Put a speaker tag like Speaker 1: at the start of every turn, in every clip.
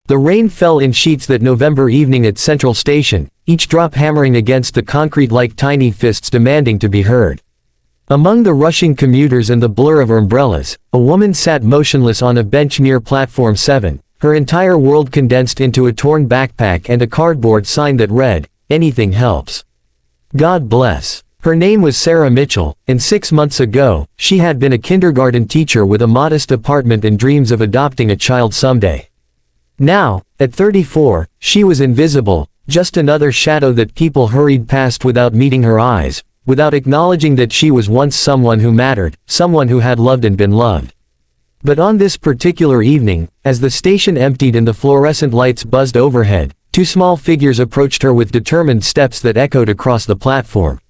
Speaker 1: The rain fell in sheets that November evening at Central Station, each drop hammering against the concrete like tiny fists demanding to be heard. Among the rushing commuters and the blur of umbrellas, a woman sat motionless on a bench near Platform 7, her entire world condensed into a torn backpack and a cardboard sign that read, "Anything helps. God bless." Her name was Sarah Mitchell, and 6 months ago, she had been a kindergarten teacher with a modest apartment and dreams of adopting a child someday. Now, at 34, she was invisible, just another shadow that people hurried past without meeting her eyes, without acknowledging that she was once someone who mattered, someone who had loved and been loved. But on this particular evening, as the station emptied and the fluorescent lights buzzed overhead, two small figures approached her with determined steps that echoed across the platform.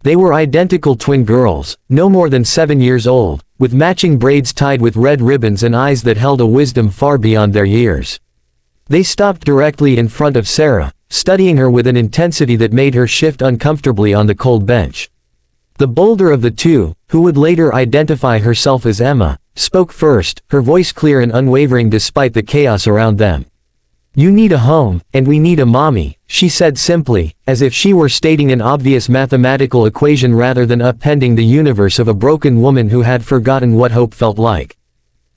Speaker 1: They were identical twin girls, no more than 7 years old, with matching braids tied with red ribbons and eyes that held a wisdom far beyond their years. They stopped directly in front of Sarah, studying her with an intensity that made her shift uncomfortably on the cold bench. The bolder of the two, who would later identify herself as Emma, spoke first, her voice clear and unwavering despite the chaos around them. "You need a home, and we need a mommy," she said simply, as if she were stating an obvious mathematical equation rather than upending the universe of a broken woman who had forgotten what hope felt like.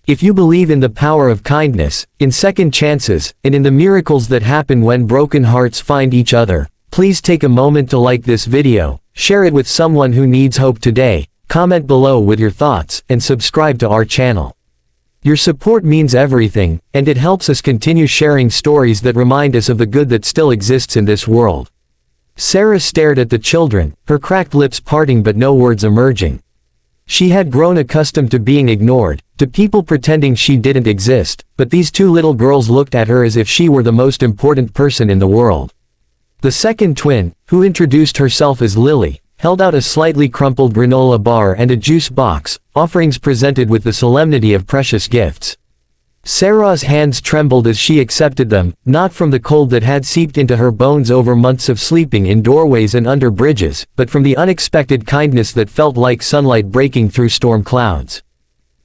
Speaker 1: "If you believe in the power of kindness, in second chances, and in the miracles that happen when broken hearts find each other, please take a moment to like this video, share it with someone who needs hope today, comment below with your thoughts, and subscribe to our channel. Your support means everything, and it helps us continue sharing stories that remind us of the good that still exists in this world." Sarah stared at the children, her cracked lips parting but no words emerging. She had grown accustomed to being ignored, to people pretending she didn't exist, but these two little girls looked at her as if she were the most important person in the world. The second twin, who introduced herself as Lily, held out a slightly crumpled granola bar and a juice box, offerings presented with the solemnity of precious gifts. Sarah's hands trembled as she accepted them, not from the cold that had seeped into her bones over months of sleeping in doorways and under bridges, but from the unexpected kindness that felt like sunlight breaking through storm clouds.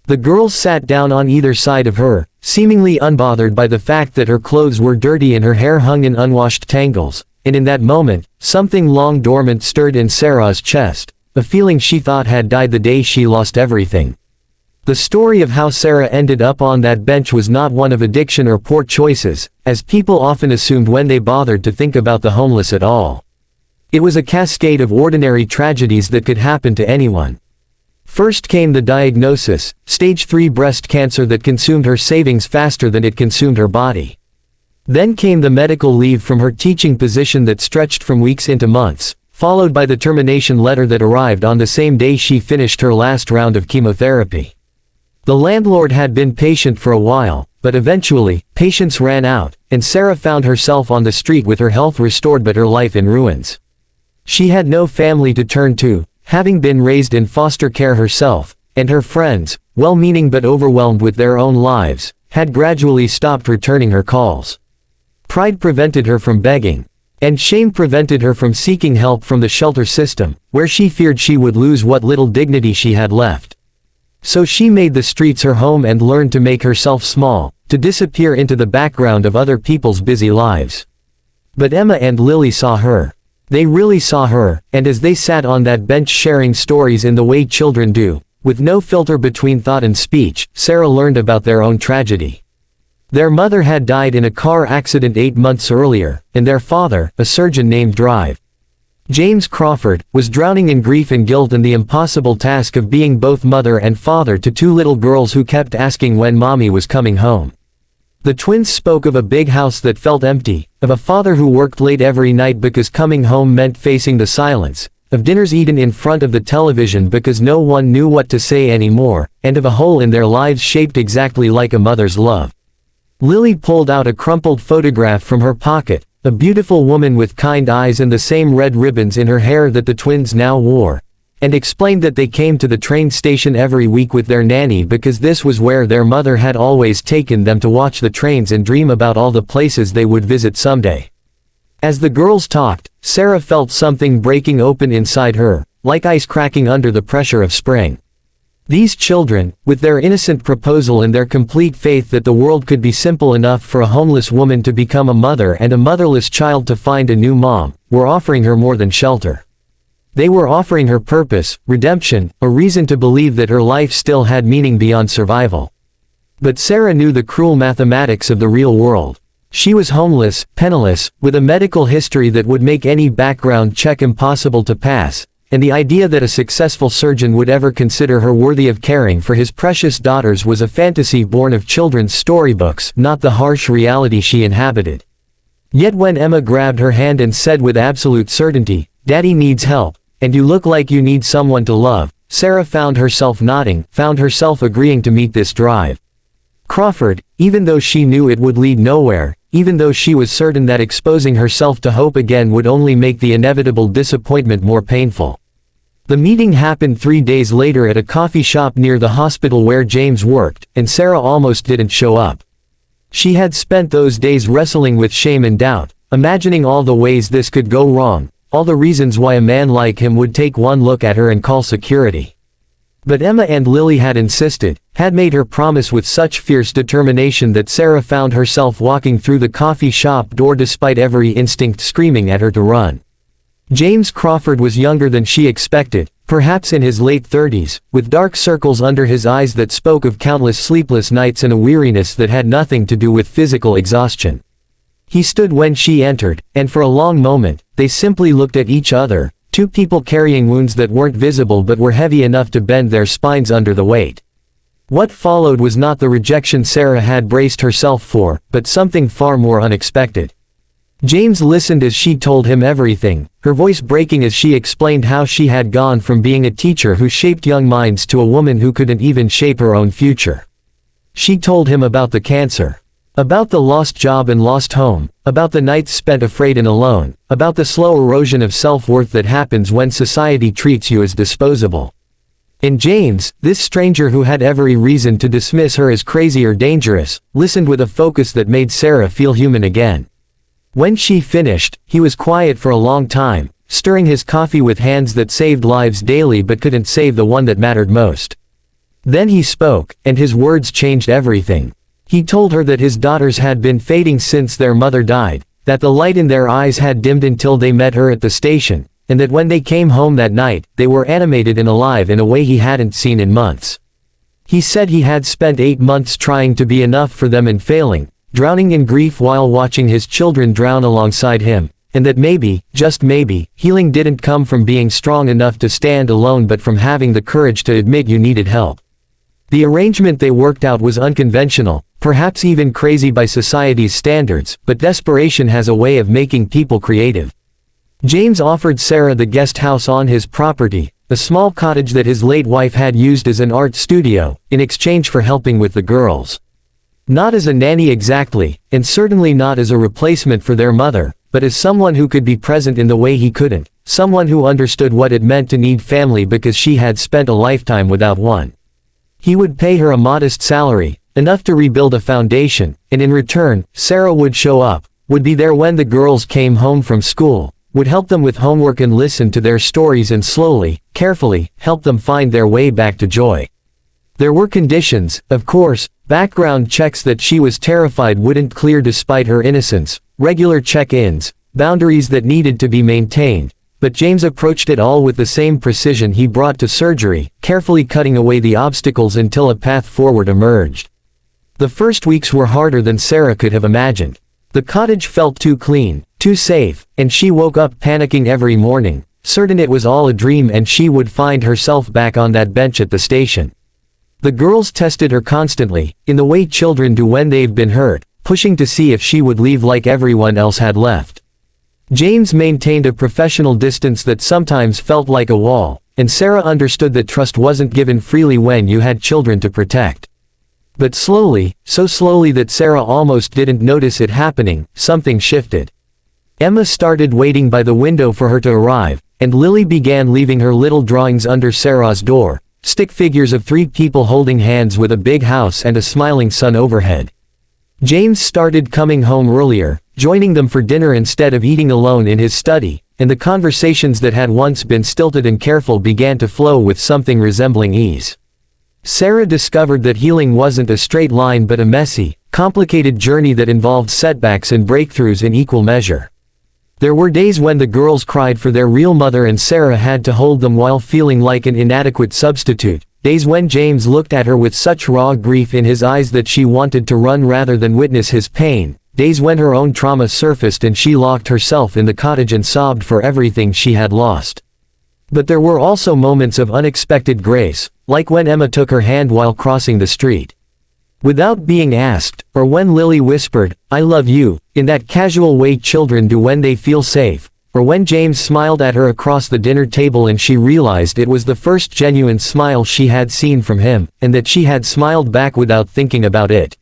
Speaker 1: The girls sat down on either side of her, seemingly unbothered by the fact that her clothes were dirty and her hair hung in unwashed tangles, and in that moment, something long dormant stirred in Sarah's chest, a feeling she thought had died the day she lost everything. The story of how Sarah ended up on that bench was not one of addiction or poor choices, as people often assumed when they bothered to think about the homeless at all. It was a cascade of ordinary tragedies that could happen to anyone. First came the diagnosis, stage 3 breast cancer that consumed her savings faster than it consumed her body. Then came the medical leave from her teaching position that stretched from weeks into months, followed by the termination letter that arrived on the same day she finished her last round of chemotherapy. The landlord had been patient for a while, but eventually, patience ran out, and Sarah found herself on the street with her health restored but her life in ruins. She had no family to turn to, having been raised in foster care herself, and her friends, well-meaning but overwhelmed with their own lives, had gradually stopped returning her calls. Pride prevented her from begging, and shame prevented her from seeking help from the shelter system, where she feared she would lose what little dignity she had left. So she made the streets her home and learned to make herself small, to disappear into the background of other people's busy lives. But Emma and Lily saw her. They really saw her, and as they sat on that bench sharing stories in the way children do, with no filter between thought and speech, Sarah learned about their own tragedy. Their mother had died in a car accident 8 months earlier, and their father, a surgeon named Drive James Crawford, was drowning in grief and guilt and the impossible task of being both mother and father to two little girls who kept asking when mommy was coming home. The twins spoke of a big house that felt empty, of a father who worked late every night because coming home meant facing the silence, of dinners eaten in front of the television because no one knew what to say anymore, and of a hole in their lives shaped exactly like a mother's love. Lily pulled out a crumpled photograph from her pocket, a beautiful woman with kind eyes and the same red ribbons in her hair that the twins now wore, and explained that they came to the train station every week with their nanny because this was where their mother had always taken them to watch the trains and dream about all the places they would visit someday. As the girls talked, Sarah felt something breaking open inside her, like ice cracking under the pressure of spring. These children, with their innocent proposal and their complete faith that the world could be simple enough for a homeless woman to become a mother and a motherless child to find a new mom, were offering her more than shelter. They were offering her purpose, redemption, a reason to believe that her life still had meaning beyond survival. But Sarah knew the cruel mathematics of the real world. She was homeless, penniless, with a medical history that would make any background check impossible to pass, and the idea that a successful surgeon would ever consider her worthy of caring for his precious daughters was a fantasy born of children's storybooks, not the harsh reality she inhabited. Yet when Emma grabbed her hand and said with absolute certainty, "Daddy needs help, and you look like you need someone to love," Sarah found herself nodding, found herself agreeing to meet this drive. Crawford, even though she knew it would lead nowhere, even though she was certain that exposing herself to hope again would only make the inevitable disappointment more painful. The meeting happened 3 days later at a coffee shop near the hospital where James worked, and Sarah almost didn't show up. She had spent those days wrestling with shame and doubt, imagining all the ways this could go wrong, all the reasons why a man like him would take one look at her and call security. But Emma and Lily had insisted, had made her promise with such fierce determination that Sarah found herself walking through the coffee shop door despite every instinct screaming at her to run. James Crawford was younger than she expected, perhaps in his late 30s, with dark circles under his eyes that spoke of countless sleepless nights and a weariness that had nothing to do with physical exhaustion. He stood when she entered, and for a long moment, they simply looked at each other, two people carrying wounds that weren't visible but were heavy enough to bend their spines under the weight. What followed was not the rejection Sarah had braced herself for, but something far more unexpected. James listened as she told him everything, her voice breaking as she explained how she had gone from being a teacher who shaped young minds to a woman who couldn't even shape her own future. She told him about the cancer. About the lost job and lost home, about the nights spent afraid and alone, about the slow erosion of self-worth that happens when society treats you as disposable. And James, this stranger who had every reason to dismiss her as crazy or dangerous, listened with a focus that made Sarah feel human again. When she finished, he was quiet for a long time, stirring his coffee with hands that saved lives daily but couldn't save the one that mattered most. Then he spoke, and his words changed everything. He told her that his daughters had been fading since their mother died, that the light in their eyes had dimmed until they met her at the station, and that when they came home that night, they were animated and alive in a way he hadn't seen in months. He said he had spent 8 months trying to be enough for them and failing, drowning in grief while watching his children drown alongside him, and that maybe, just maybe, healing didn't come from being strong enough to stand alone but from having the courage to admit you needed help. The arrangement they worked out was unconventional, perhaps even crazy by society's standards, but desperation has a way of making people creative. James offered Sarah the guest house on his property, a small cottage that his late wife had used as an art studio, in exchange for helping with the girls. Not as a nanny exactly, and certainly not as a replacement for their mother, but as someone who could be present in the way he couldn't, someone who understood what it meant to need family because she had spent a lifetime without one. He would pay her a modest salary, enough to rebuild a foundation, and in return, Sarah would show up, would be there when the girls came home from school, would help them with homework and listen to their stories and slowly, carefully, help them find their way back to joy. There were conditions, of course, background checks that she was terrified wouldn't clear despite her innocence, regular check-ins, boundaries that needed to be maintained, but James approached it all with the same precision he brought to surgery, carefully cutting away the obstacles until a path forward emerged. The first weeks were harder than Sarah could have imagined. The cottage felt too clean, too safe, and she woke up panicking every morning, certain it was all a dream and she would find herself back on that bench at the station. The girls tested her constantly, in the way children do when they've been hurt, pushing to see if she would leave like everyone else had left. James maintained a professional distance that sometimes felt like a wall, and Sarah understood that trust wasn't given freely when you had children to protect. But slowly, so slowly that Sarah almost didn't notice it happening, something shifted. Emma started waiting by the window for her to arrive, and Lily began leaving her little drawings under Sarah's door, stick figures of 3 people holding hands with a big house and a smiling sun overhead. James started coming home earlier, joining them for dinner instead of eating alone in his study, and the conversations that had once been stilted and careful began to flow with something resembling ease. Sarah discovered that healing wasn't a straight line but a messy, complicated journey that involved setbacks and breakthroughs in equal measure. There were days when the girls cried for their real mother and Sarah had to hold them while feeling like an inadequate substitute, days when James looked at her with such raw grief in his eyes that she wanted to run rather than witness his pain, days when her own trauma surfaced and she locked herself in the cottage and sobbed for everything she had lost. But there were also moments of unexpected grace, like when Emma took her hand while crossing the street without being asked, or when Lily whispered, "I love you," in that casual way children do when they feel safe, or when James smiled at her across the dinner table and she realized it was the first genuine smile she had seen from him, and that she had smiled back without thinking about it.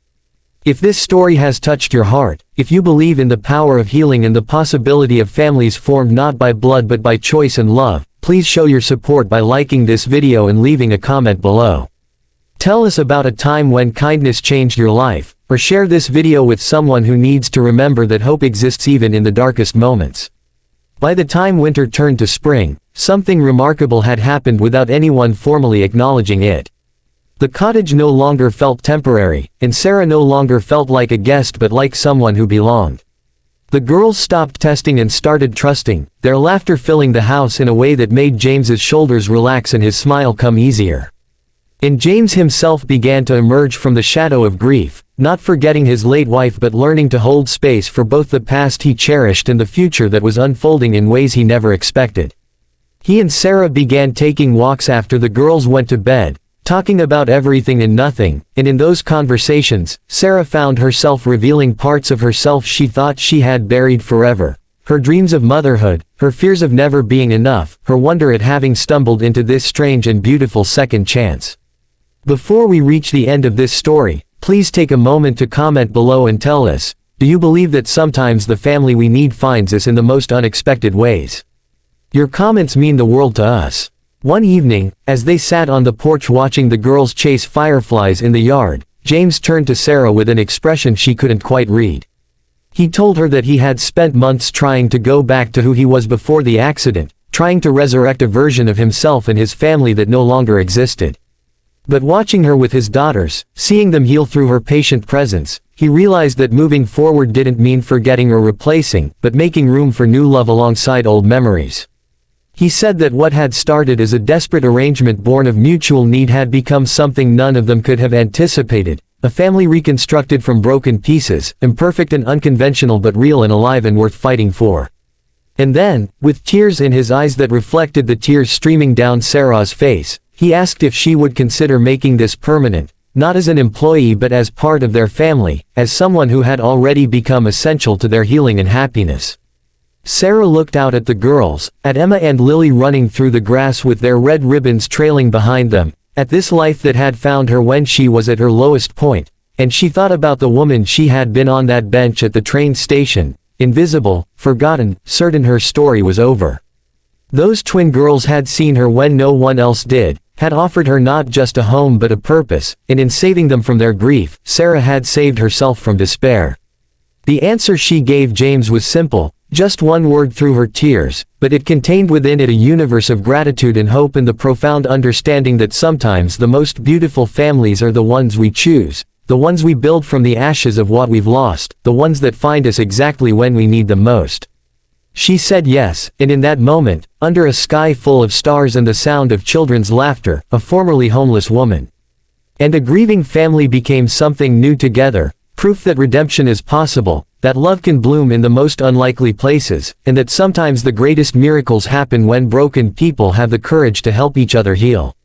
Speaker 1: If this story has touched your heart, if you believe in the power of healing and the possibility of families formed not by blood but by choice and love, please show your support by liking this video and leaving a comment below. Tell us about a time when kindness changed your life, or share this video with someone who needs to remember that hope exists even in the darkest moments. By the time winter turned to spring, something remarkable had happened without anyone formally acknowledging it. The cottage no longer felt temporary, and Sarah no longer felt like a guest but like someone who belonged. The girls stopped testing and started trusting, their laughter filling the house in a way that made James's shoulders relax and his smile come easier. And James himself began to emerge from the shadow of grief, not forgetting his late wife but learning to hold space for both the past he cherished and the future that was unfolding in ways he never expected. He and Sarah began taking walks after the girls went to bed, talking about everything and nothing, and in those conversations, Sarah found herself revealing parts of herself she thought she had buried forever. Her dreams of motherhood, her fears of never being enough, her wonder at having stumbled into this strange and beautiful second chance. Before we reach the end of this story, please take a moment to comment below and tell us, do you believe that sometimes the family we need finds us in the most unexpected ways? Your comments mean the world to us. One evening, as they sat on the porch watching the girls chase fireflies in the yard, James turned to Sarah with an expression she couldn't quite read. He told her that he had spent months trying to go back to who he was before the accident, trying to resurrect a version of himself and his family that no longer existed. But watching her with his daughters, seeing them heal through her patient presence, he realized that moving forward didn't mean forgetting or replacing, but making room for new love alongside old memories. He said that what had started as a desperate arrangement born of mutual need had become something none of them could have anticipated, a family reconstructed from broken pieces, imperfect and unconventional but real and alive and worth fighting for. And then, with tears in his eyes that reflected the tears streaming down Sarah's face, he asked if she would consider making this permanent, not as an employee but as part of their family, as someone who had already become essential to their healing and happiness. Sarah looked out at the girls, at Emma and Lily running through the grass with their red ribbons trailing behind them, at this life that had found her when she was at her lowest point, and she thought about the woman she had been on that bench at the train station, invisible, forgotten, certain her story was over. Those twin girls had seen her when no one else did, had offered her not just a home but a purpose, and in saving them from their grief, Sarah had saved herself from despair. The answer she gave James was simple, just one word through her tears, but it contained within it a universe of gratitude and hope and the profound understanding that sometimes the most beautiful families are the ones we choose, the ones we build from the ashes of what we've lost, the ones that find us exactly when we need them most. She said yes, and in that moment, under a sky full of stars and the sound of children's laughter, a formerly homeless woman and a grieving family became something new together, proof that redemption is possible, that love can bloom in the most unlikely places, and that sometimes the greatest miracles happen when broken people have the courage to help each other heal.